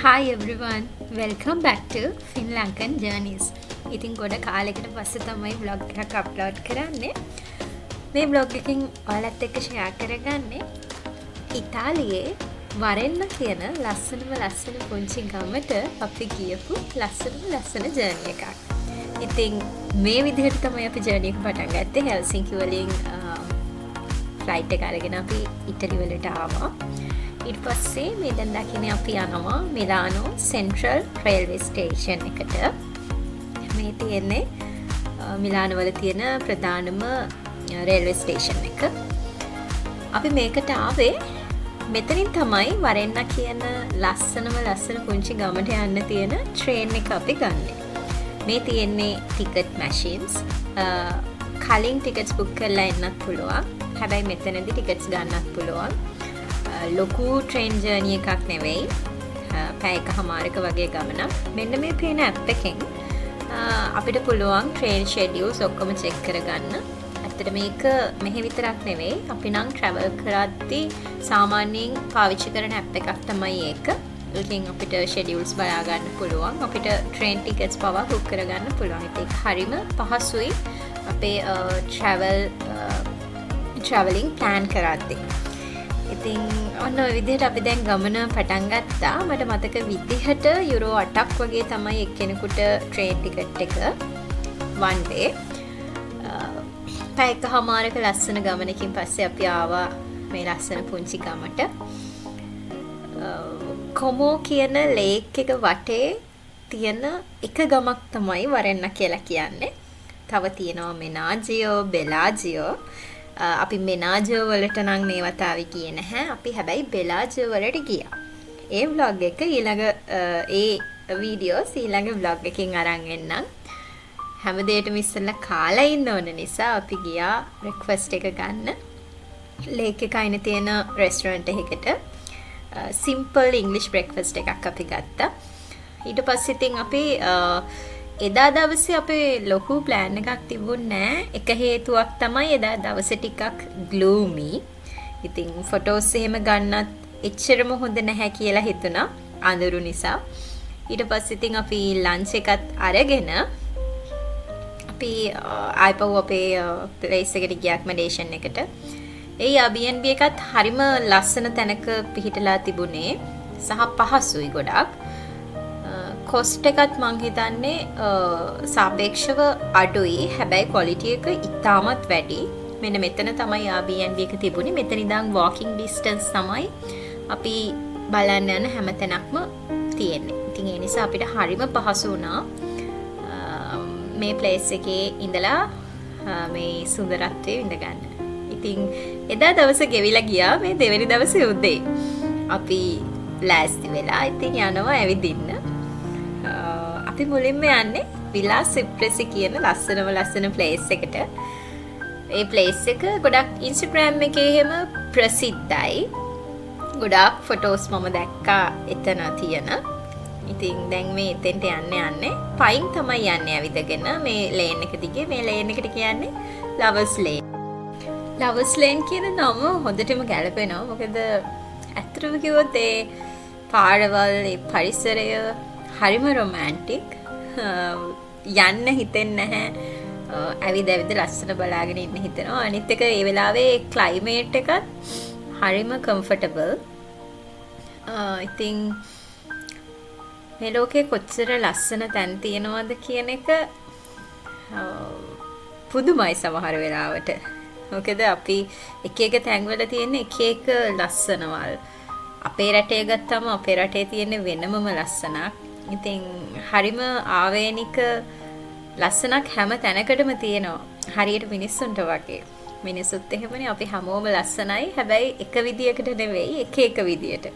Hi everyone, welcome back to Fin Lankan Journeys. ඉතින් ගොඩ කාලෙකට පස්සේ තමයි vlog එකක් අප්ලෝඩ් කරන්නේ. මේ vlog එකකින් ඔයාලත් එක්ක ෂෙයා කරගන්නේ ඉතාලියේ වරෙන්න කියන ලස්සන පුංචි ගමට අපි ගියපු ලස්සන ජර්නි එකක්. ඉතින් මේ විදිහට තමයි අපි ජර්නි එක පටන් ගත්තේ. හෙල්සින්කි වලින් ෆ්ලයිට් එක අරගෙන අපි ඉටලි වලට ආවා. ඊට පස්සේ මේ දැන් දකින්නේ අපි යනවා මිලානෝ සෙන්ට්‍රල් රේල්වේ ස්ටේෂන් එකට. මේ තියෙන්නේ මිලානෝ වල තියෙන ප්‍රධානම රේල්වේ ස්ටේෂන් එක. අපි මේකට ආවේ මෙතනින් තමයි වරෙන්න කියන ලස්සන පුංචි ගමට යන්න තියෙන ට්‍රේන් එක අපි ගන්නෙ. මේ තියෙන්නේ ටිකට් මැෂින්ස්. කලින් ටිකට්ස් බුක් කරලා එන්නත් පුළුවන්. හැබැයි මෙතනදී ටිකට්ස් ගන්නත් පුළුවන්. ලොකු ට්‍රේන් ජර්නි එකක් නෙවෙයි, පැය එකමාරක වගේ ගමනක්. මෙන්න මේ පේන ඇප් එකෙන් අපිට පුළුවන් ට්‍රේන් ෂෙඩියුල්ස් ඔක්කොම චෙක් කරගන්න. ඇත්තට මේක මෙහෙ විතරක් නෙවෙයි, අපි නම් ට්‍රැවල් කරද්දී සාමාන්‍යයෙන් පාවිච්චි කරන ඇප් එකක් තමයි ඒක. ඒකෙන් අපිට ෂෙඩියුල්ස් බලා ගන්න පුළුවන්, අපිට ට්‍රේන් ටිකට්ස් පවා බුක් කරගන්න පුළුවන්. ඒක හරිම පහසුයි අපේ ට්‍රැවලින් ප්ලෑන් කරද්දී. ඉතින් ඔන්න ඔය විදිහට අපි දැන් ගමන පටන් ගත්තා. මට මතක විදිහට යුරෝ 8ක් වගේ තමයි එක්කෙනෙකුට ට්‍රේන් ටිකට් එක one way. පැය එකමාරක ලස්සන ගමනකින් පස්සේ අපි ආවා මේ ලස්සන පුංචි ගමට. කොමෝ කියන ලේක් එක වටේ තියෙන එක ගමක් තමයි වරෙන්න කියලා කියන්නේ. තව තියෙනවා මෙනාජියෝ, බෙලාජියෝ. අපි මෙනාජෝ වලට නම් මේ වතාවේ ගියේ නැහැ. අපි හැබැයි බෙලාජෝ වලට ගියා. ඒ vlog එක ඒ වීඩියෝස් ඊළඟ vlog එකකින් අරන් එන්නම්. හැමදේටම ඉස්සෙල්ලා කාලා ඉන්න ඕන නිසා අපි ගියා බ්‍රෙක්ෆාස්ට් එක ගන්න. ලේක් එක අයින තියෙන රෙස්ටොරන්ට් එකකට. සිම්පල් ඉංග්ලිෂ් බ්‍රෙක්ෆාස්ට් එකක් අපි ගත්තා. ඊට පස්සේ ඉතින් අපි එදා දවසේ අපේ ලොකු ප්ලෑන් එකක් තිබුණේ නැහැ. එක හේතුවක් තමයි එදා දවසේ ටිකක් ග්ලූමි. ඉතින් ෆොටෝස් එහෙම ගන්නත් එච්චරම හොඳ නැහැ කියලා හිතුණා අඳුරු නිසා. ඊට පස්සේ ඉතින් අපි ලන්ච් එකත් අරගෙන අපි ආයිපව් අපේ ප්ලේස් එකට ගියා, ඇකමඩේෂන් එකට. ඒ Airbnb එකත් හරිම ලස්සන තැනක පිහිටලා තිබුණේ සහ පහසුයි ගොඩක්. කොස්ට් එකත් මං හිතන්නේ සාපේක්ෂව අඩුයි. හැබැයි ක්වොලිටි එක ඉතාමත් වැඩි. මෙන්න මෙතන තමයි Airbnb එක තිබුණේ. මෙතන ඉඳන් walking distance තමයි අපි බලන්න යන හැම තැනක්ම තියෙන්නේ. ඉතින් ඒ නිසා අපිට හරිම පහසු වුණා මේ ප්ලේස් එකේ ඉඳලා මේ සුන්දරත්වය විඳ ගන්න. ඉතින් එදා දවස ගෙවිලා ගියා. මේ දෙවෙනි දවසේ උදේ අපි ලෑස්ති වෙලා ඉතින් යනවා ඇවිදින්න. අපි මුලින්ම යන්නේ විලා සිප්‍රෙසි කියන ලස්සන ප්ලේස් එකට. ඒ ප්ලේස් එක ගොඩක් ඉන්ස්ටාග්‍රෑම් එකේ එහෙම ප්‍රසිද්ධයි. ගොඩාක් ෆොටෝස් මම දැක්කා එතන තියෙන. ඉතින් දැන් මේ එතෙන්ට යන්නේ පයින් තමයි යන්නේ ඇවිදගෙන මේ ලේන් එක දිගේ. මේ ලේන් එකට කියන්නේ ලවර්ස් ලේන්. ලවර්ස් ලේන් කියන නම හොඳටම ගැලපෙනවා. මොකද ඇත්තටම කිව්වොත් ඒ පාරවල්, ඒ පරිසරය හරිම රොමැන්ටික්. යන්න හිතෙන්නේ නැහැ. ඇවිද ලස්සන බලාගෙන ඉන්න හිතෙනවා. අනිත් එක ඒ වෙලාවේ ක්ලයිමේට් එකත් හරිම කම්ෆර්ටබල්. ඉතින් මේ ලෝකේ කොච්චර ලස්සන තැන් තියෙනවද කියන එක පුදුමයි සමහර වෙලාවට. මොකද අපි එක තැන්වල තියෙන එක ලස්සනවල්. අපේ රටේ ගත්තම අපේ රටේ තියෙන වෙනමම ලස්සනක්. ඉතින් හරිම ආවේනික ලස්සනක් හැම තැනකටම තියෙනවා. හරියට මිනිස්සුන්ට වගේ. මිනිස්සුත් එහෙමනේ, අපි හැමෝම ලස්සනයි. හැබැයි එක විදියකට නෙවෙයි, එක විදියට.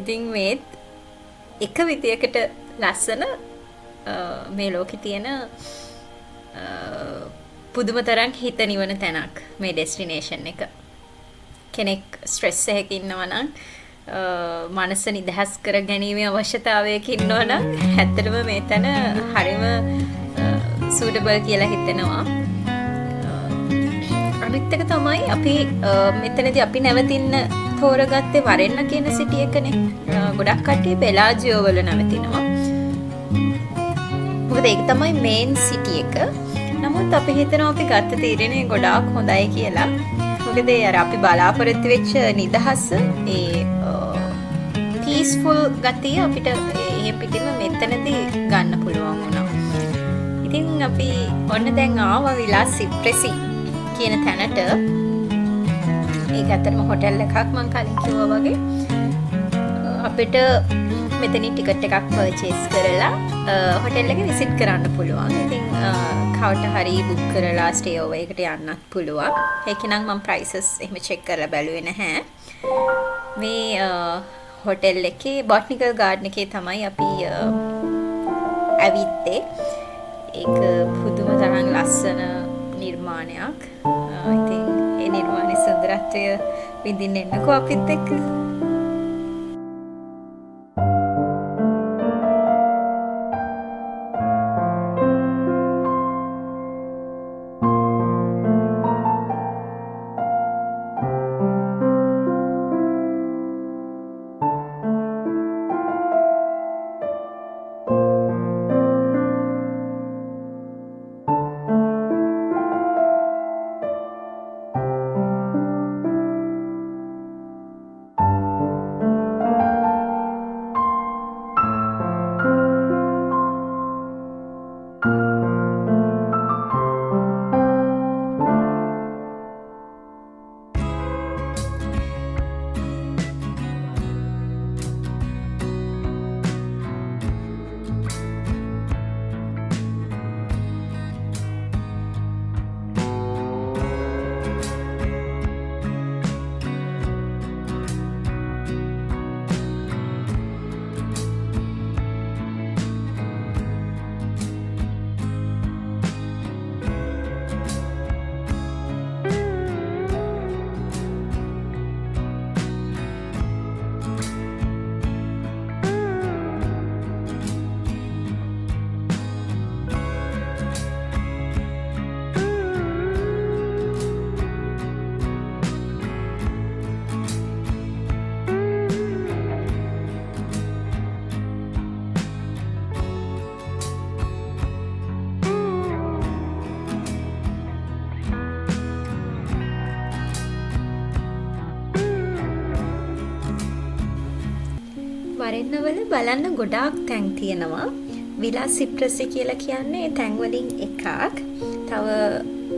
ඉතින් මේත් එක විදියකට ලස්සන මේ ලෝකේ තියෙන පුදුම තරම් හිත නිවන තැනක් මේ ඩෙස්ටිනේෂන් එක. කෙනෙක් ස්ට්‍රෙස් එකක ඉන්නවා නම්, මනස නිදහස් කර ගැනීමේ අවශ්‍යතාවයක ඉන්නවා නම් ඇත්තටම මේ තැන හරිම සූටබල් කියලා හිතෙනවා. අනිත් එක තමයි අපි මෙතනදී අපි නැවතින්න තෝරගත්තේ වරෙන්න කියන සිටි එකනේ. ගොඩක් කට්ටිය බෙලාජියෝ වල නැවතිනවා. මොකද ඒක තමයි මේන් සිටි එක. නමුත් අපි හිතනවා අපි ගත්ත තීරණය ගොඩාක් හොඳයි කියලා. මොකද අර අපි බලාපොරොත්තු වෙච්ච නිදහස ඒ පීස්ෆුල් ගතිය අපිට එහෙ පිටින්ම මෙතනදී ගන්න පුළුවන් වුණා. ඉතින් අපි ඔන්න දැන් ආවා විලාස් සිප්‍රෙසි කියන තැනට. ඒක ඇත්තටම හොටෙල් එකක් මම කලින් කිව්වා වගේ. අපිට මෙතනින් ටිකට් එකක් පර්චේස් කරලා හොටෙල් එක විසිට් කරන්න පුළුවන්. ඉතින් කවට හරි බුක් කරලා ස්ටේ ඕවර් එකට යන්නත් පුළුවන්. ඒක නම් මම ප්‍රයිසස් එහෙම චෙක් කරලා බැලුවේ නැහැ. මේ හොටෙල් එකේ බොටනිකල් ගාඩන් එකේ තමයි අපි ඇවිත්තේ. ඒක පුදුම තරම් ලස්සන නිර්මාණයක්. ඉතින් ඒ නිර්මාණයේ සුන්දරත්වය විඳින්න එන්නකෝ අපිත් එක්ක. වරෙන්නවල බලන්න ගොඩාක් තැන් තියෙනවා. විලාස් සිප්‍රසි කියලා කියන්නේ ඒ තැන් වලින් එකක්. තව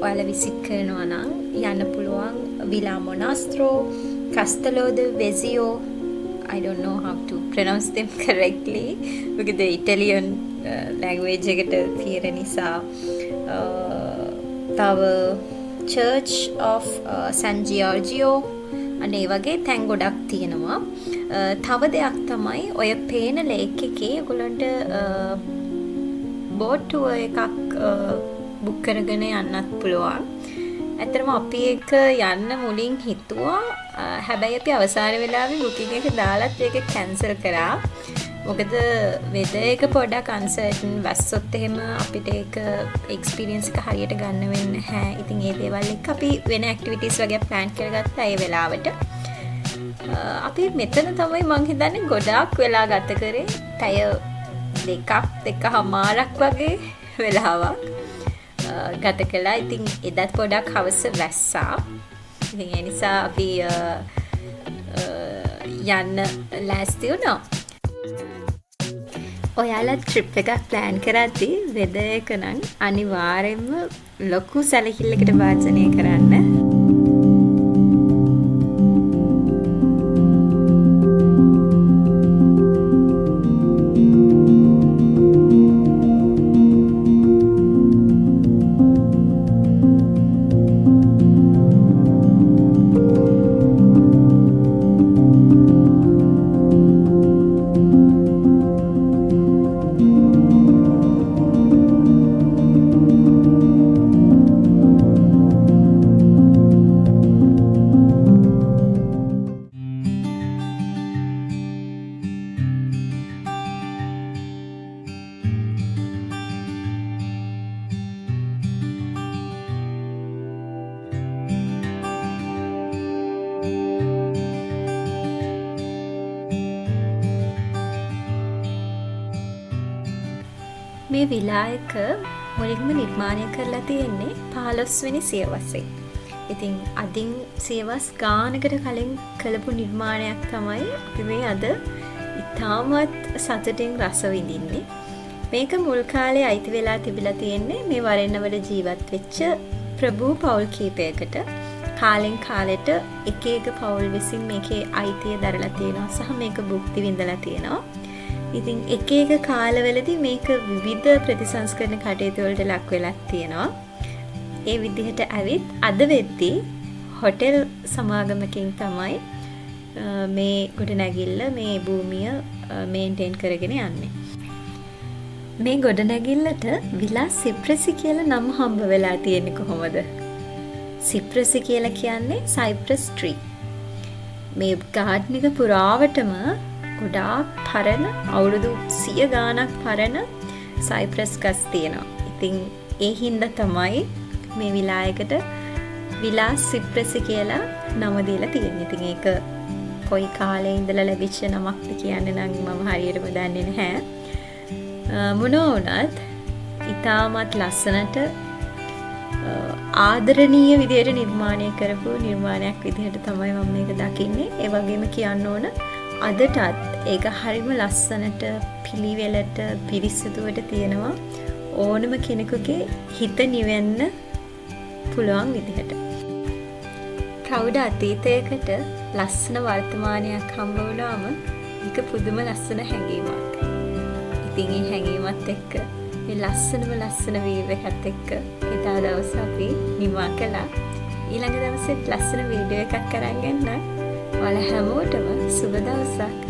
ඔයාලා විසිට් කරනවා නම් යන්න පුළුවන් විලා මොනාස්ත්‍රෝ, කස්තලෝ ද වෙසියෝ. I don't know how to pronounce them correctly because the Italian language එකට තියෙන නිසා. තව Church of San Giorgio අනේ වගේ තැන් ගොඩක් තියෙනවා. තව දෙයක් තමයි ඔය පේන ලේක් එකේ ඔයගොල්ලන්ට බෝට් ටුවර් එකක් බුක් කරගෙන යන්නත් පුළුවන්. ඇත්තටම අපි එක යන්න මුලින් හිතුවා. හැබැයි අපි අවසාන වෙලාවේ බුකින් එක දාලත් ඒක කැන්සල් කරා. මොකද වෙදර් එක පොඩ්ඩක් අන්සර්ටන් වැස්සොත් එහෙම අපිට ඒක එක්ස්පීරියන්ස් එක හරියට ගන්න වෙන්නේ නැහැ. ඉතින් ඒ දේවල් එක්ක අපි වෙන ඇක්ටිවිටීස් වගේ ප්ලෑන් කරගත්තා ඒ වෙලාවට. අපි මෙතන තමයි මං හිතන්නේ ගොඩාක් වෙලා ගත කරේ. පැය දෙකමාරක් වගේ වෙලාවක් ගත කළා. ඉතින් එදත් පොඩක් හවස වැස්සා. ඉතින් ඒ නිසා අපි යන්න ලෑස්ති වුණා. ඔයාලා ට්‍රිප් එකක් ප්ලෑන් කරද්දී වෙදර් එක නම් අනිවාර්යෙන්ම ලොකු සැලකිල්ලකට භාජනය කරන්න. මේ විලායක මුලින්ම නිර්මාණය කරලා තියෙන්නේ 15 වෙනි සියවසේ. ඉතින් අදින් සියවස් ගානකට කලින් කළපු නිර්මාණයක් තමයි අපි මේ අද ඉතාමත් සතුටින් රස විඳින්නේ. මේක මුල් කාලේ අයිති වෙලා තිබිලා තියෙන්නේ මේ වරෙන්නවල ජීවත් වෙච්ච ප්‍රභූ පවුල් කීපයකට. කාලෙන් කාලෙට එක එක පවුල් විසින් මේකේ අයිතිය දරලා තියෙනවා සහ මේක භුක්ති විඳලා තියෙනවා. ඉතින් එක එක කාලවලදී මේක විවිධ ප්‍රතිසංස්කරණ කටයුතු වලට ලක් වෙලා තියෙනවා. ඒ විදිහට ඇවිත් අද වෙද්දී හොටෙල් සමාගමකින් තමයි මේ ගොඩනැගිල්ල මේ භූමිය මේන්ටේන් කරගෙන යන්නේ. මේ ගොඩනැගිල්ලට විලා සිප්‍රසි කියලා නම හම්බ වෙලා තියෙන්නේ කොහොමද? සිප්‍රසි කියලා කියන්නේ සයිප්‍රස් ට්‍රී. මේ ගාඩන් එක පුරාවටම ගොඩාක් පරණ අවුරුදු 100 ගාණක් පරණ සයිප්‍රස් ගස් තියෙනවා. ඉතින් ඒ හින්දා තමයි මේ විලායකට විලා සිප්‍රසි කියලා නම දීලා තියෙන්නේ. ඉතින් ඒක කොයි කාලේ ඉඳලා ලැබිච්ච නමක්ද කියන්නේ නම් මම හරියටම දන්නේ නැහැ. මොනවා වුණත් ඉතාමත් ලස්සනට ආදරණීය විදියට නිර්මාණය කරපු නිර්මාණයක් විදිහට තමයි මම මේක දකින්නේ. ඒ වගේම කියන්න ඕන අදටත් ඒක හරිම ලස්සනට පිළිවෙලට පිරිසිදුවට තියෙනවා ඕනම කෙනෙකුගේ හිත නිවෙන්න පුළුවන් විදිහට. ප්‍රෞඩ අතීතයකට ලස්සන වර්තමානයක් හම්බ වුණාම ඒක පුදුම ලස්සන හැඟීමක්. ඉතින් ඒ හැඟීමත් එක්ක මේ ලස්සන වීව් එකත් එක්ක එදා දවස අපි නිමා කළා. ඊළඟ දවසෙත් ලස්සන වීඩියෝ එකක් අරන් එන්න. ඔයාලා හැමෝටම සුබ දවසක්.